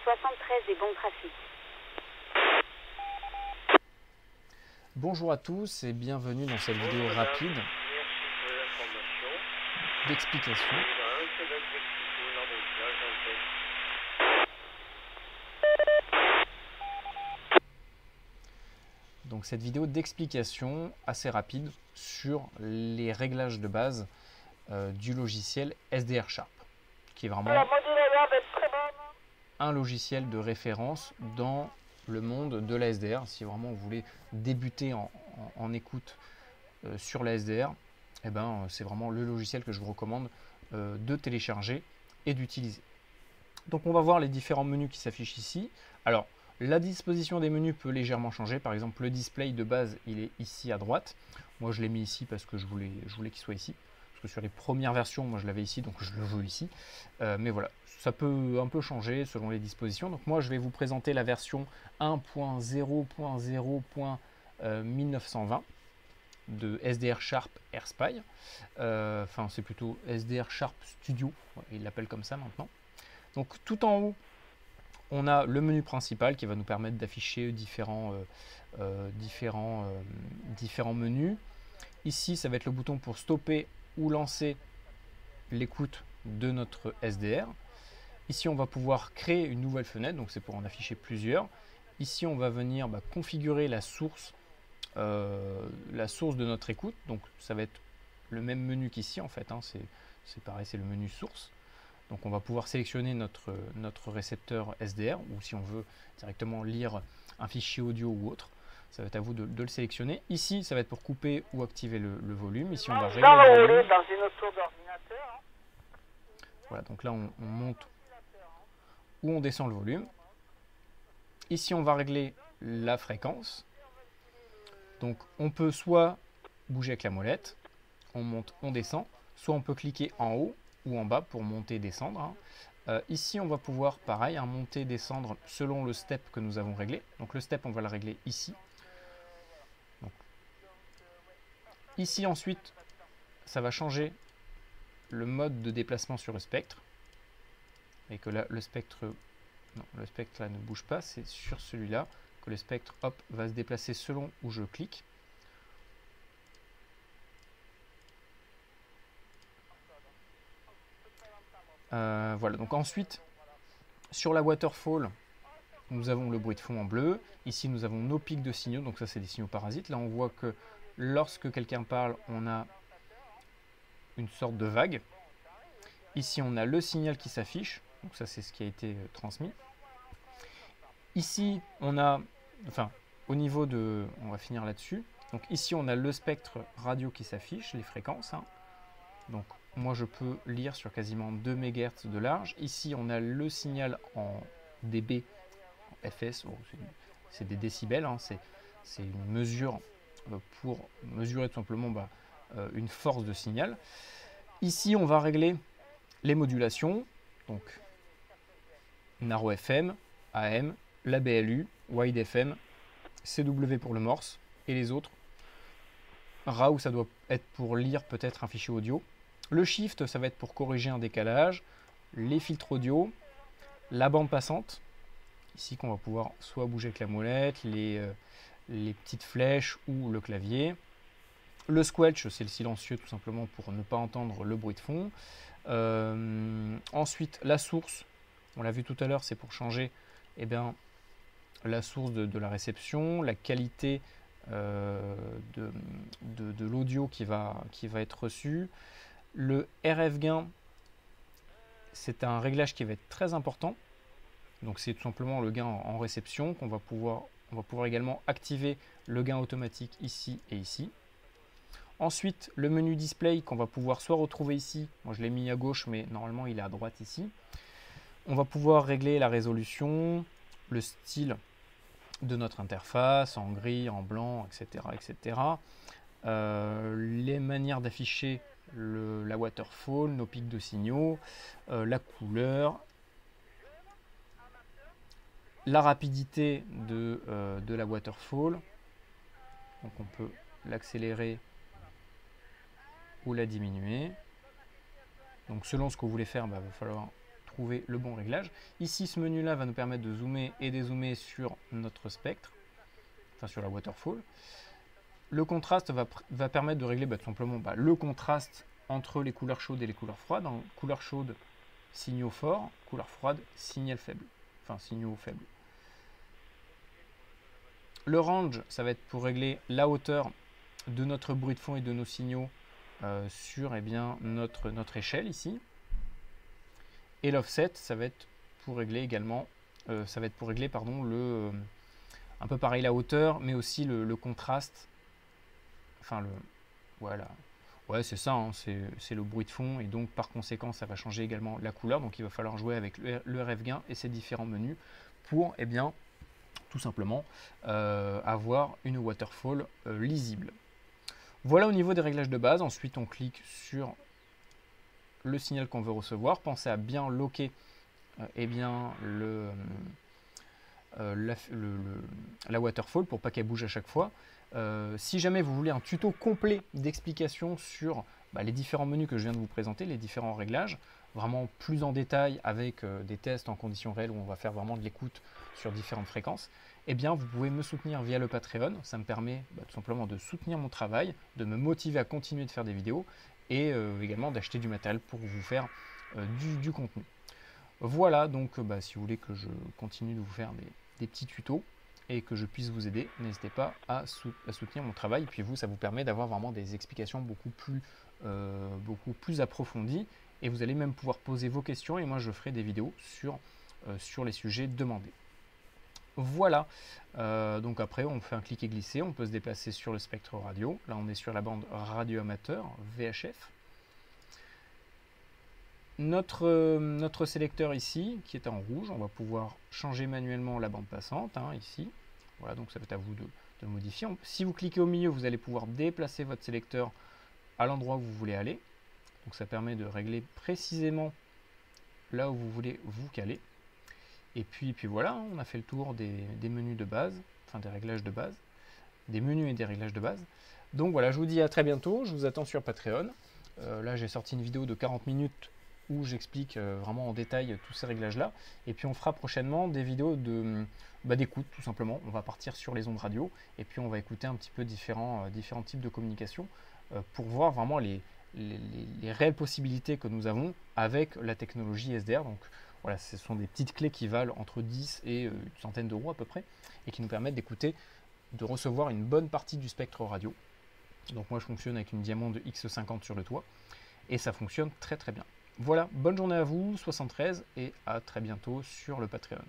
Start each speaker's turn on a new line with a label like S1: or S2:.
S1: 73 et bon trafic.
S2: Bonjour à tous et bienvenue dans cette vidéo rapide d'explication cette vidéo d'explication assez rapide sur les réglages de base du logiciel SDR Sharp, qui est vraiment un logiciel de référence dans le monde de la SDR. Si vraiment vous voulez débuter en écoute sur la SDR, eh ben, c'est vraiment le logiciel que je vous recommande de télécharger et d'utiliser. Donc on va voir les différents menus qui s'affichent ici. Alors la disposition des menus peut légèrement changer. Par exemple, le display de base, il est ici à droite. Moi je l'ai mis ici parce que je voulais qu'il soit ici. Parce que sur les premières versions, moi je l'avais ici, donc je le veux ici. Mais voilà, ça peut un peu changer selon les dispositions. Donc moi je vais vous présenter la version 1.0.0.1920 de SDR Sharp AirSpy. Enfin, c'est plutôt SDR Sharp Studio, il l'appelle comme ça maintenant. Donc tout en haut, on a le menu principal qui va nous permettre d'afficher différents menus. Ici, ça va être le bouton pour stopper ou lancer l'écoute de notre SDR. Ici, on va pouvoir créer une nouvelle fenêtre, donc c'est pour en afficher plusieurs. Ici, on va venir configurer la source de notre écoute. Donc ça va être le même menu qu'ici en fait, hein. C'est pareil, c'est le menu source. Donc on va pouvoir sélectionner notre récepteur SDR, ou si on veut directement lire un fichier audio ou autre, ça va être à vous de le sélectionner. Ici, ça va être pour couper ou activer le volume. Ici, on va régler le volume.
S1: Dans une autre tour d'ordinateur.
S2: Voilà, donc là on monte ou on descend le volume. Ici, on va régler la fréquence. Donc on peut soit bouger avec la molette, on monte, on descend, soit on peut cliquer en haut ou en bas pour monter et descendre, hein. Ici on va pouvoir pareil, hein, monter et descendre selon le step que nous avons réglé. Donc le step on va le régler ici. Donc, ici ensuite ça va changer le mode de déplacement sur le spectre. Et que là le spectre là ne bouge pas, c'est sur celui-là que le spectre hop va se déplacer selon où je clique. Voilà, donc ensuite sur la waterfall, nous avons le bruit de fond en bleu. Ici nous avons nos pics de signaux, donc ça c'est des signaux parasites. Là on voit que lorsque quelqu'un parle, on a une sorte de vague. Ici on a le signal qui s'affiche, donc ça c'est ce qui a été transmis. Ici on a, enfin au niveau de, on va finir là-dessus. Donc ici on a le spectre radio qui s'affiche, les fréquences, hein. Donc moi je peux lire sur quasiment 2 MHz de large. Ici on a le signal en dB, en fs, oh, c'est des décibels, hein. C'est une mesure pour mesurer tout simplement une force de signal. Ici on va régler les modulations, donc Narrow FM, AM, la BLU, Wide FM, CW pour le morse et les autres. RAW ça doit être pour lire peut-être un fichier audio. Le shift, ça va être pour corriger un décalage, les filtres audio, la bande passante, ici qu'on va pouvoir soit bouger avec la molette, les petites flèches ou le clavier. Le squelch, c'est le silencieux tout simplement pour ne pas entendre le bruit de fond. Ensuite, la source, on l'a vu tout à l'heure, c'est pour changer la source de la réception, la qualité de l'audio qui va être reçu. Le RF gain, c'est un réglage qui va être très important. Donc c'est tout simplement le gain en réception qu'on va pouvoir, on va pouvoir également activer le gain automatique ici et ici. Ensuite, le menu display qu'on va pouvoir soit retrouver ici, moi je l'ai mis à gauche mais normalement il est à droite ici. On va pouvoir régler la résolution, le style de notre interface en gris, en blanc, etc. etc. Les manières d'afficher la waterfall, nos pics de signaux, la couleur, la rapidité de la waterfall. Donc on peut l'accélérer ou la diminuer. Donc selon ce que vous voulez faire, il va falloir trouver le bon réglage. Ici, ce menu-là va nous permettre de zoomer et dézoomer sur notre spectre, enfin sur la waterfall. Le contraste va permettre de régler tout simplement le contraste entre les couleurs chaudes et les couleurs froides. En couleur chaude, signaux forts, couleur froide, signaux faibles. Le range, ça va être pour régler la hauteur de notre bruit de fond et de nos signaux sur notre échelle ici. Et l'offset, ça va être pour régler également, un peu pareil la hauteur, mais aussi le contraste. Voilà. Ouais, c'est ça, hein, c'est le bruit de fond, et donc par conséquent, ça va changer également la couleur. Donc il va falloir jouer avec le RF gain et ses différents menus pour, tout simplement, avoir une waterfall lisible. Voilà au niveau des réglages de base. Ensuite, on clique sur le signal qu'on veut recevoir. Pensez à bien locker la waterfall pour pas qu'elle bouge à chaque fois. Si jamais vous voulez un tuto complet d'explication sur les différents menus que je viens de vous présenter, les différents réglages, vraiment plus en détail avec des tests en conditions réelles où on va faire vraiment de l'écoute sur différentes fréquences, vous pouvez me soutenir via le Patreon. Ça me permet tout simplement de soutenir mon travail, de me motiver à continuer de faire des vidéos et également d'acheter du matériel pour vous faire du contenu. Voilà, donc si vous voulez que je continue de vous faire des petits tutos et que je puisse vous aider, n'hésitez pas à soutenir mon travail. Et puis vous, ça vous permet d'avoir vraiment des explications beaucoup plus approfondies. Et vous allez même pouvoir poser vos questions et moi je ferai des vidéos sur les sujets demandés. Voilà, donc après on fait un clic et glisser, on peut se déplacer sur le spectre radio. Là on est sur la bande radio amateur VHF. Notre sélecteur ici, qui est en rouge, on va pouvoir changer manuellement la bande passante, ici. Voilà, donc ça va être à vous de le modifier. Si vous cliquez au milieu, vous allez pouvoir déplacer votre sélecteur à l'endroit où vous voulez aller. Donc ça permet de régler précisément là où vous voulez vous caler. Et puis voilà, on a fait le tour des menus de base, enfin des réglages de base, des menus et des réglages de base. Donc voilà, je vous dis à très bientôt, je vous attends sur Patreon. Là j'ai sorti une vidéo de 40 minutes où j'explique vraiment en détail tous ces réglages-là. Et puis on fera prochainement des vidéos d'écoute, tout simplement. On va partir sur les ondes radio et puis on va écouter un petit peu différents types de communication pour voir vraiment les réelles possibilités que nous avons avec la technologie SDR. Donc voilà, ce sont des petites clés qui valent entre 10 et une centaine d'euros à peu près et qui nous permettent d'écouter, de recevoir une bonne partie du spectre radio. Donc moi je fonctionne avec une Diamond X50 sur le toit et ça fonctionne très très bien. Voilà, bonne journée à vous, 73, et à très bientôt sur le Patreon.